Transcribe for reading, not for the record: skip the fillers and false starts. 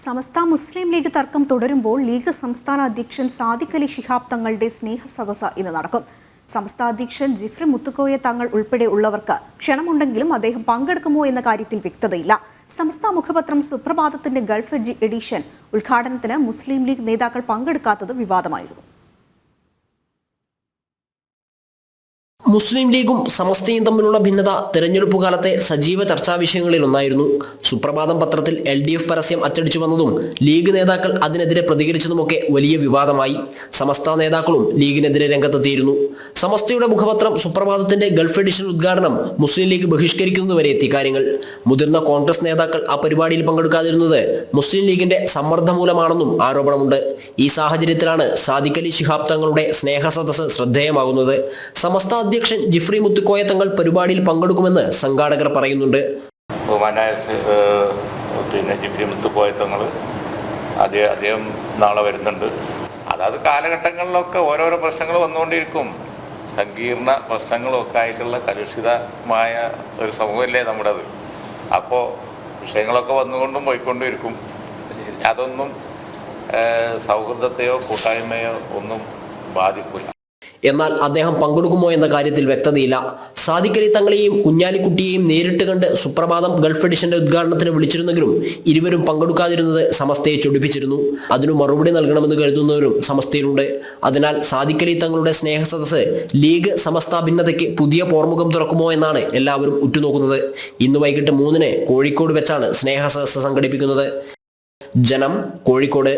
സമസ്ത മുസ്ലിം league തർക്കം തുടരുമ്പോൾ league സംസ്ഥാന അധ്യക്ഷൻ സാദിഖ് അലി ശിഹാബ് തങ്ങളുടെ സ്നേഹ സദസ്സ് ഇന്ന് നടക്കും. സമസ്ത അധ്യക്ഷൻ ജിഫ്രി മുത്തുക്കോയ തങ്ങൾ ഉൾപ്പെടെ ഉള്ളവർക്ക് ക്ഷണമുണ്ടെങ്കിലും അദ്ദേഹം പങ്കെടുക്കുമോ എന്ന കാര്യത്തിൽ വ്യക്തതയില്ല. സമസ്ത മുഖപത്രം സുപ്രഭാതത്തിന്റെ ഗൾഫ് എഡിഷൻ ഉദ്ഘാടനത്തിന് മുസ്ലിം ലീഗ് നേതാക്കൾ പങ്കെടുക്കാത്തത് വിവാദമായിരുന്നു. മുസ്ലിം ലീഗും സമസ്തയും തമ്മിലുള്ള ഭിന്നത തെരഞ്ഞെടുപ്പ് കാലത്തെ സജീവ ചർച്ചാ വിഷയങ്ങളിലൊന്നായിരുന്നു. സുപ്രഭാതം പത്രത്തിൽ LDF പരസ്യം അച്ചടിച്ചു വന്നതും ലീഗ് നേതാക്കൾ അതിനെതിരെ പ്രതികരിച്ചതുമൊക്കെ വലിയ വിവാദമായി. സമസ്ത നേതാക്കളും ലീഗിനെതിരെ രംഗത്തെത്തിയിരുന്നു. സമസ്തയുടെ മുഖപത്രം സുപ്രഭാതത്തിന്റെ ഗൾഫ് എഡിഷൻ ഉദ്ഘാടനം മുസ്ലിം ലീഗ് ബഹിഷ്കരിക്കുന്നതുവരെ എത്തി കാര്യങ്ങൾ. മുതിർന്ന കോൺഗ്രസ് നേതാക്കൾ ആ പരിപാടിയിൽ പങ്കെടുക്കാതിരുന്നത് മുസ്ലിം ലീഗിന്റെ സമ്മർദ്ദം മൂലമാണെന്നും ആരോപണമുണ്ട്. ഈ സാഹചര്യത്തിലാണ് സാദിഖ് അലി ശിഹാബ് തങ്ങളുടെ സ്നേഹ സദസ്സ് ശ്രദ്ധേയമാകുന്നത്. സമസ്ത അധ്യക്ഷൻ ജിഫ്രി മുത്തുക്കോയ തങ്ങൾ പരിപാടിയിൽ പങ്കെടുക്കുമെന്ന് സംഘാടകർ പറയുന്നുണ്ട്. ജിഫ്രി മുത്തുക്കോയ തങ്ങൾ അദ്ദേഹം നാളെ വരുന്നുണ്ട്. അതായത് കാലഘട്ടങ്ങളിലൊക്കെ ഓരോരോ പ്രശ്നങ്ങൾ വന്നുകൊണ്ടിരിക്കും. സങ്കീർണ പ്രശ്നങ്ങളൊക്കെ ആയിട്ടുള്ള കലുഷിതമായ ഒരു സമൂഹമല്ലേ നമ്മുടേത്. അപ്പോൾ വിഷയങ്ങളൊക്കെ വന്നുകൊണ്ടും പോയിക്കൊണ്ടും ഇരിക്കും. അതൊന്നും സൗഹൃദത്തെയോ കൂട്ടായ്മയോ ഒന്നും ബാധിക്കില്ല. എന്നാൽ അദ്ദേഹം പങ്കെടുക്കുമോ എന്ന കാര്യത്തിൽ വ്യക്തതയില്ല. സാദിഖ് അലി തങ്ങളെയും കുഞ്ഞാലിക്കുട്ടിയെയും നേരിട്ട് കണ്ട് സുപ്രഭാതം ഗൾഫ് എഡിഷന്റെ ഉദ്ഘാടനത്തിന് വിളിച്ചിരുന്നെങ്കിലും ഇരുവരും പങ്കെടുക്കാതിരുന്നത് സമസ്തയെ ചൊടിപ്പിച്ചിരുന്നു. അതിനു മറുപടി നൽകണമെന്ന് കരുതുന്നവരും സമസ്തയിലുണ്ട്. അതിനാൽ സാദിഖ് അലി തങ്ങളുടെ സ്നേഹ സദസ്സ് ലീഗ് സമസ്ത ഭിന്നതയ്ക്ക് പുതിയ പോർമുഖം തുറക്കുമോ എന്നാണ് എല്ലാവരും ഉറ്റുനോക്കുന്നത്. ഇന്ന് വൈകിട്ട് 3-ന് കോഴിക്കോട് വെച്ചാണ് സ്നേഹ സദസ്സ് സംഘടിപ്പിക്കുന്നത്. ജനം, കോഴിക്കോട്.